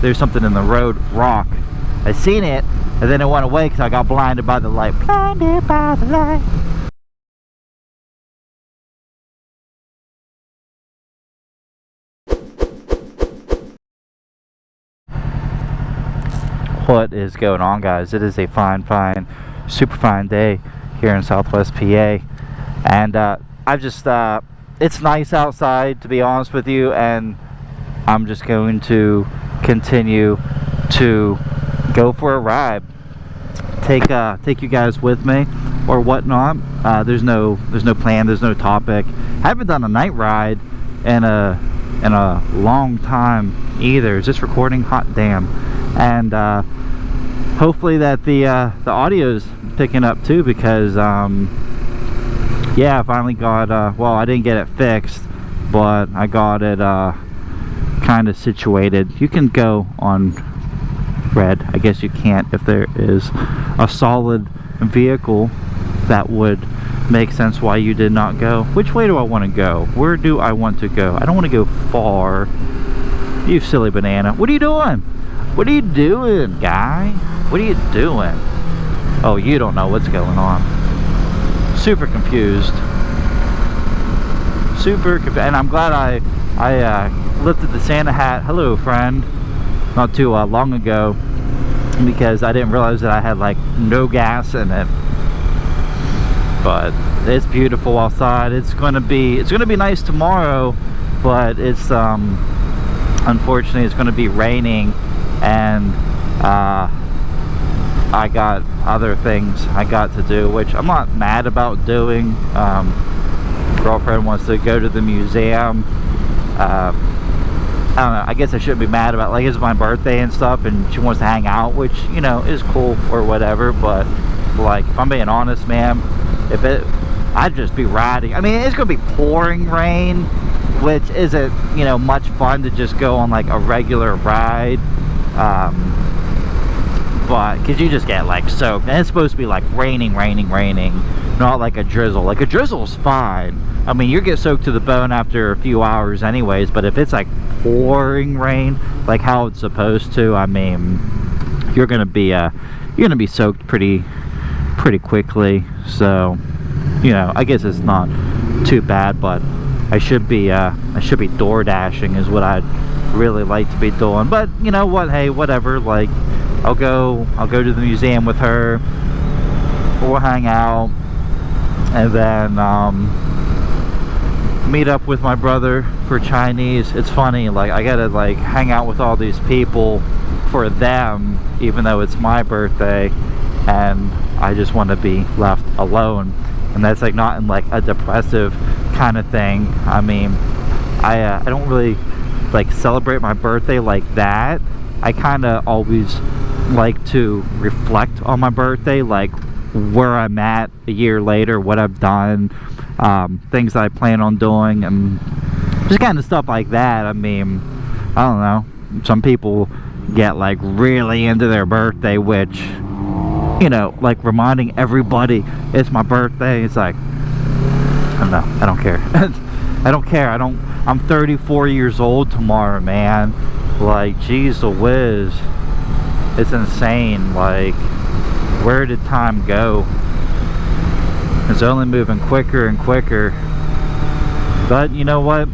there's something in the road, rock. I seen it, and then it went away because I got blinded by the light. Blinded by the light. What is going on, guys? It is a fine, super fine day here in Southwest PA, and I've just it's nice outside, to be honest with you, and I'm just going to continue to go for a ride, take you guys with me or whatnot. There's no plan, there's no topic. I haven't done a night ride in a long time either. Is this recording? Hot damn. And hopefully that the audio's picking up too, because yeah, I finally got well, I didn't get it fixed, but I got it kind of situated. You can go on red. I guess you can't if there is a solid vehicle. That would make sense why you did not go. Which way do I want to go? Where do I want to go? I don't want to go far. You silly banana. What are you doing? What are you doing, guy? What are you doing? Oh, you don't know what's going on. Super confused. And I'm glad I lifted the Santa hat. Hello, friend. Not too long ago, because I didn't realize that I had like no gas in it. But it's beautiful outside. It's gonna be nice tomorrow, but it's unfortunately it's gonna be raining, and I got other things I got to do, which I'm not mad about doing. Girlfriend wants to go to the museum. I don't know, I guess I shouldn't be mad about, like, it's my birthday and stuff, and she wants to hang out, which, you know, is cool or whatever. But like, if I'm being honest, man, I'd just be riding. I mean, it's gonna be pouring rain, which isn't, you know, much fun to just go on like a regular ride, but because you just get like soaked, and it's supposed to be like raining, not like a drizzle. Like a drizzle's fine. I mean, you get soaked to the bone after a few hours anyways, but if it's like pouring rain, like how it's supposed to, I mean, you're gonna be soaked pretty quickly. So, you know, I guess it's not too bad, but I should be door dashing is what I'd really like to be doing. But you know what, hey, whatever. Like, I'll go to the museum with her, we'll hang out, and then meet up with my brother for Chinese. It's funny, like, I gotta like hang out with all these people for them, even though it's my birthday, and I just want to be left alone. And that's like not in like a depressive kind of thing. I mean, I don't really like celebrate my birthday like that. I kind of always like to reflect on my birthday, like where I'm at a year later, what I've done, things that I plan on doing, and just kind of stuff like that. I mean, I don't know, some people get like really into their birthday, which, you know, like reminding everybody it's my birthday. It's like, I don't know, I don't care. I don't care. I'm 34 years old tomorrow, man. Like, geez whiz, it's insane. Like, where did time go? It's only moving quicker and quicker. But you know what,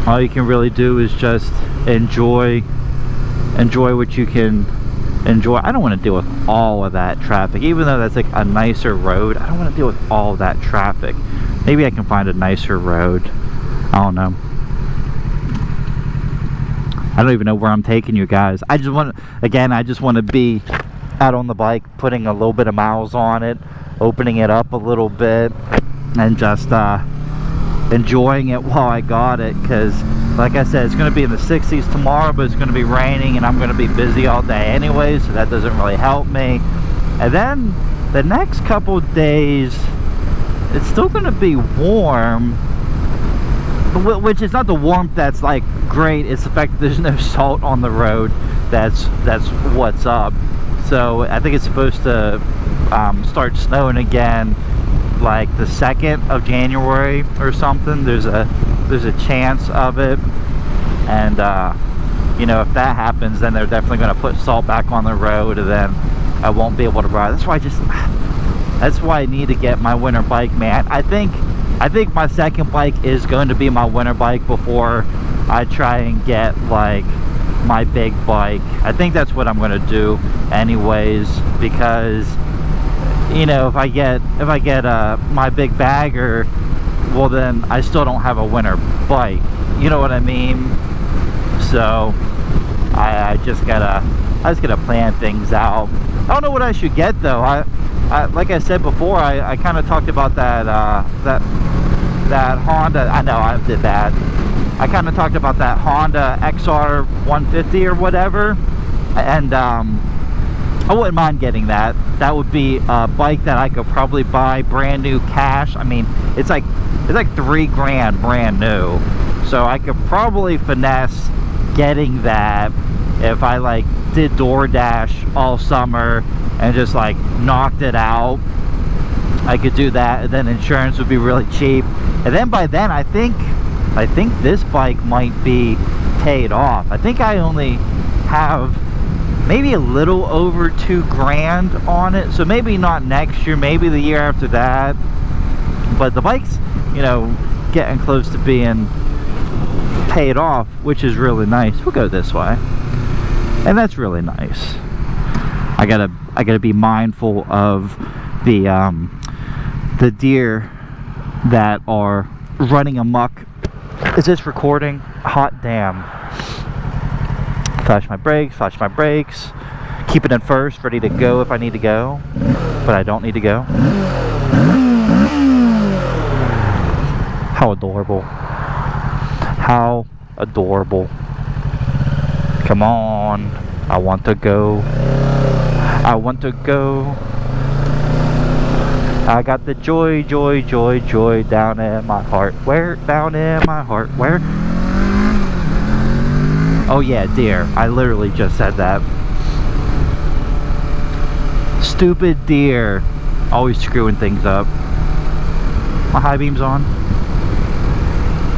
all you can really do is just enjoy what you can enjoy. I don't want to deal with all of that traffic, even though that's like a nicer road. I don't want to deal with all that traffic. Maybe I can find a nicer road. I don't know. I don't even know where I'm taking you guys. I just want to be out on the bike, putting a little bit of miles on it, opening it up a little bit, and just enjoying it while I got it. Because like I said, it's going to be in the 60s tomorrow, but it's going to be raining, and I'm going to be busy all day anyway, so that doesn't really help me. And then the next couple days, it's still going to be warm, which is not the warmth that's like great. It's the fact that there's no salt on the road. That's what's up. So I think it's supposed to start snowing again like the 2nd of January or something. There's a chance of it, and you know, if that happens, then they're definitely going to put salt back on the road, and then I won't be able to ride. That's why I need to get my winter bike, man. I think my second bike is going to be my winter bike before I try and get like my big bike. I think that's what I'm going to do anyways, because you know, if I get my big bagger, well then I still don't have a winter bike, you know what I mean? So I just gotta plan things out. I don't know what I should get though. I like I said before, I kind of talked about that Honda. I know I did that. I kind of talked about that Honda XR 150 or whatever, and I wouldn't mind getting that. That would be a bike that I could probably buy brand new cash. I mean, it's like $3 grand brand new, so I could probably finesse getting that if I like did DoorDash all summer and just like knocked it out. I could do that, and then insurance would be really cheap, and then by then I think this bike might be paid off. I think I only have maybe a little over $2 grand on it, so maybe not next year, maybe the year after that, but the bike's, you know, getting close to being paid off, which is really nice. We'll go this way, and that's really nice. I gotta be mindful of the deer that are running amok. Is this recording? Hot damn. Flash my brakes, keep it in first, ready to go if I need to go, but I don't need to go. How adorable. How adorable. Come on, I want to go. I want to go. I got the joy, joy, joy, joy down in my heart. Where? Down in my heart. Where? Oh yeah, deer. I literally just said that. Stupid deer. Always screwing things up. My high beams on?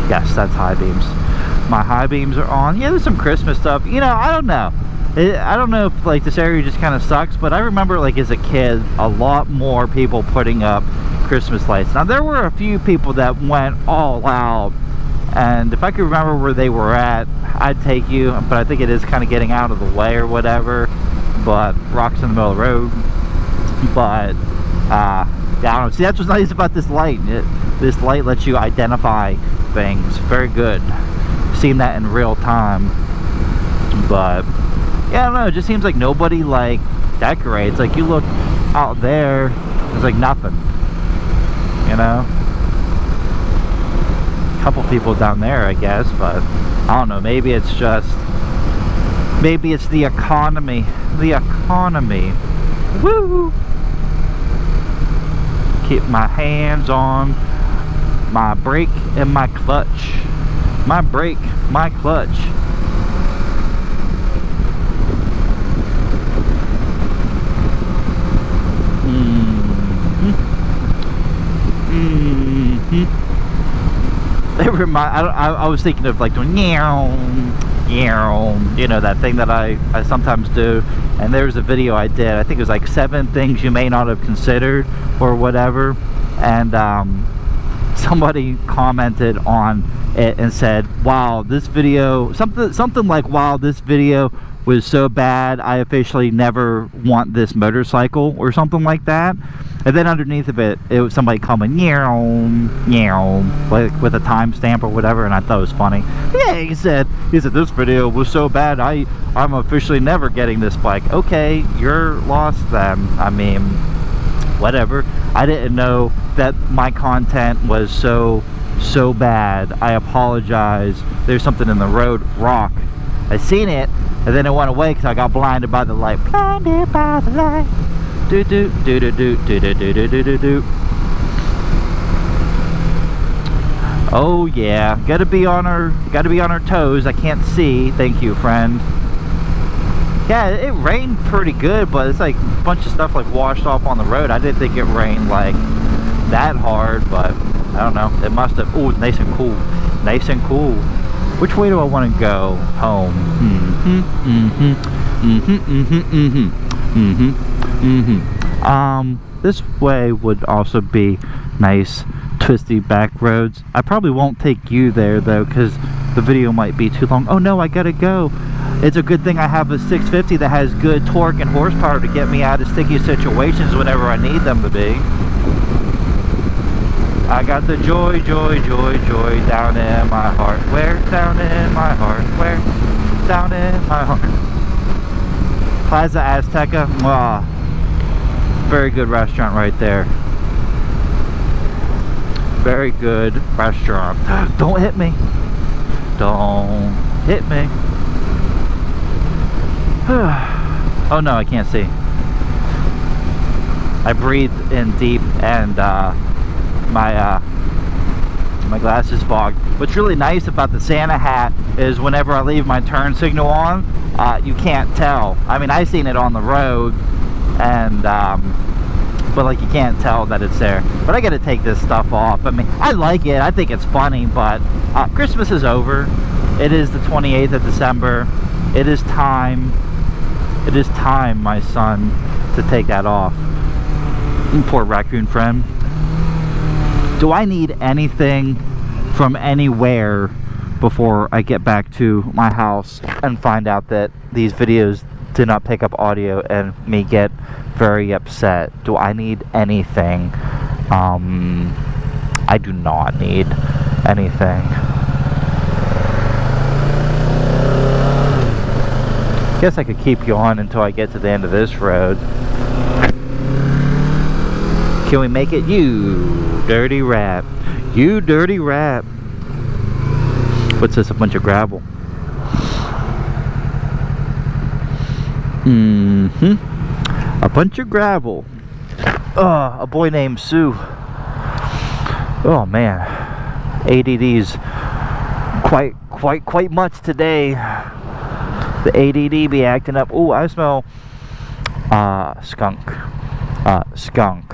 Yes, that's high beams. My high beams are on. Yeah, there's some Christmas stuff. You know, I don't know. I don't know if like this area just kind of sucks, but I remember like as a kid, a lot more people putting up Christmas lights. Now there were a few people that went all out, and if I could remember where they were at, I'd take you, but I think it is kind of getting out of the way or whatever, but rocks in the middle of the road. But yeah, I don't know. See, that's what's nice about this light. This light lets you identify things. Very good. Seen that in real time. But yeah, I don't know, it just seems like nobody like decorates. Like you look out there, there's like nothing, you know. A couple people down there, I guess, but I don't know, maybe it's just, maybe it's the economy. The economy. Woo! Keep my hands on my brake and my clutch. My brake, my clutch. They remind. I was thinking of like doing meow, meow. You know, that thing that I sometimes do. And there was a video I did. I think it was like 7 things you may not have considered or whatever. And somebody commented on it and said, "Wow, this video," something like, "Wow, this video was so bad, I officially never want this motorcycle," or something like that. And then underneath of it, it was somebody coming meow, meow, like with a timestamp or whatever, and I thought it was funny. Yeah, he said this video was so bad, I'm officially never getting this bike. Okay, you're lost then. I mean, whatever. I didn't know that my content was so bad. I apologize. There's something in the road. Rock. I seen it, and then it went away because I got blinded by the light. Blinded by the light. Do do do do do do do do do do do. Oh yeah, gotta be on our toes. I can't see. Thank you, friend. Yeah, it rained pretty good, but it's like a bunch of stuff like washed off on the road. I didn't think it rained like that hard, but I don't know. It must have. Oh, nice and cool. Nice and cool. Which way do I want to go? Home. This way would also be nice twisty back roads. I probably won't take you there though, because the video might be too long. Oh no, I gotta go. It's a good thing I have a 650 that has good torque and horsepower to get me out of sticky situations whenever I need them to be. I got the joy, joy, joy, joy down in my heart. Where? Down in my heart. Where? Down in my heart. Plaza Azteca. Wow. Very good restaurant right there. Very good restaurant. Don't hit me. Don't hit me. Oh no, I can't see. I breathed in deep and my glasses fogged. What's really nice about the Santa hat is whenever I leave my turn signal on, you can't tell. I mean, I seen it on the road, and but like you can't tell that it's there. But I gotta take this stuff off. I mean, I like it. I think it's funny, but Christmas is over. It is the 28th of December. It is time. It is time, my son, to take that off. Poor raccoon friend. Do I need anything from anywhere before I get back to my house and find out that these videos did not pick up audio and me get very upset? Do I need anything? I do not need anything. Guess I could keep you on until I get to the end of this road. Can we make it? You dirty rat. You dirty rat. What's this? A bunch of gravel. A bunch of gravel. A boy named Sue. Oh man. ADD's quite much today. The ADD be acting up. Oh, I smell skunk. Skunk.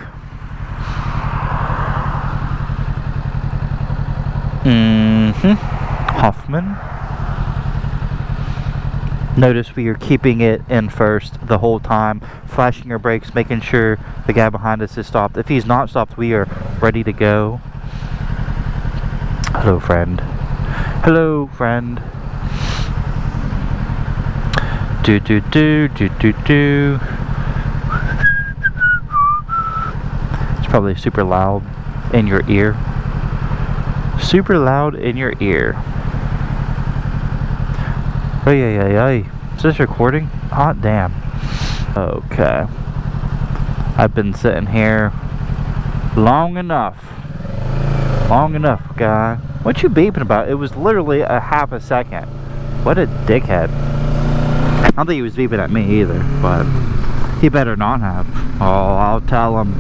Hoffman. Notice we are keeping it in first the whole time, flashing our brakes, making sure the guy behind us is stopped. If he's not stopped, we are ready to go. Hello, friend. Hello, friend. Do do do do do do. It's probably super loud in your ear. Super loud in your ear. Oh yeah. Is this recording? Hot damn. Okay. I've been sitting here long enough. Long enough, guy. What you beeping about? It was literally a half a second. What a dickhead. I don't think he was beeping at me either, but he better not have. Oh, I'll tell him.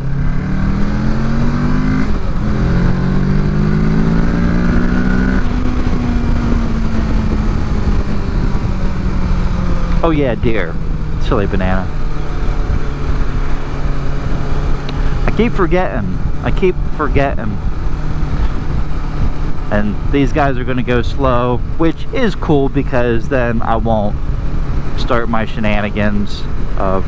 Oh yeah, deer. Silly banana. I keep forgetting. And these guys are going to go slow, which is cool because then I won't start my shenanigans of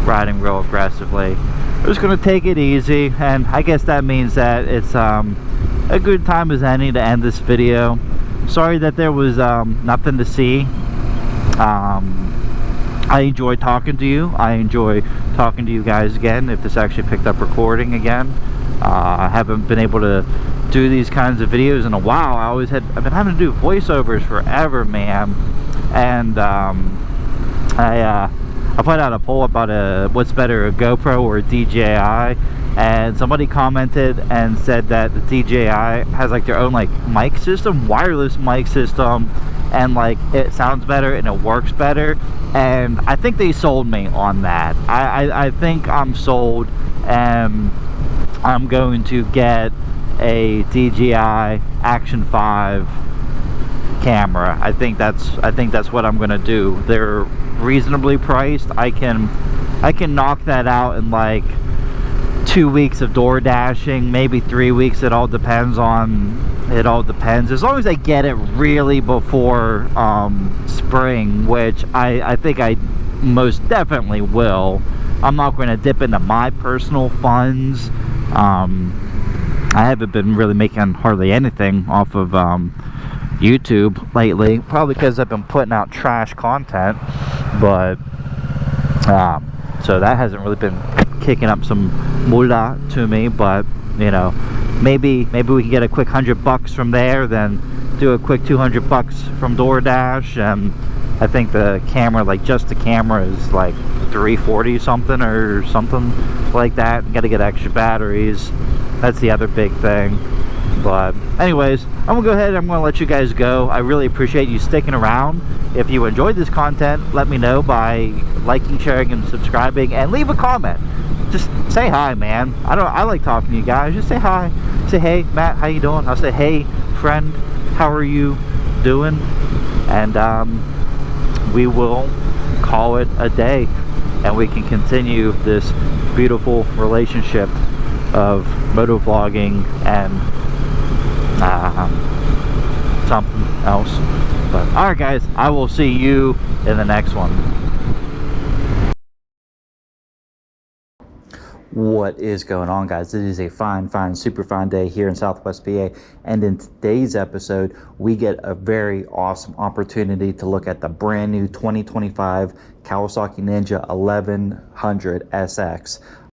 riding real aggressively. I'm just going to take it easy, and I guess that means that it's a good time as any to end this video. Sorry that there was nothing to see. I enjoy talking to you. I enjoy talking to you guys again, if this actually picked up recording again. I haven't been able to do these kinds of videos in a while. I've been having to do voiceovers forever, man. And I put out a poll about what's better, a GoPro or a DJI, and somebody commented and said that the DJI has like their own like mic system, wireless mic system, and like it sounds better and it works better. And I think they sold me on that. I think I'm sold, and I'm going to get a DJI Action 5 camera. I think that's what I'm gonna do. They're reasonably priced. I can knock that out in like 2 weeks of door dashing, maybe 3 weeks. It all depends. As long as I get it really before spring, which I think I most definitely will. I'm not going to dip into my personal funds. I haven't been really making hardly anything off of YouTube lately, probably because I've been putting out trash content, but so that hasn't really been kicking up some moolah to me. But you know, maybe we can get a quick $100 from there, then do a quick $200 from DoorDash. And I think the camera, like just the camera, is like $340 something or something like that. Got to get extra batteries. That's the other big thing. But anyways, I'm gonna go ahead and I'm gonna let you guys go. I really appreciate you sticking around. If you enjoyed this content, let me know by liking, sharing, and subscribing, and leave a comment. Just say hi, man. I like talking to you guys. Just say hi. Say, hey Matt, how you doing? I'll say, hey friend, how are you doing? And we will call it a day, and we can continue this beautiful relationship of motovlogging and something else. But alright guys, I will see you in the next one. What is going on, guys? It is a fine, super fine day here in Southwest PA, and in today's episode we get a very awesome opportunity to look at the brand new 2025 Kawasaki Ninja 1100 SX.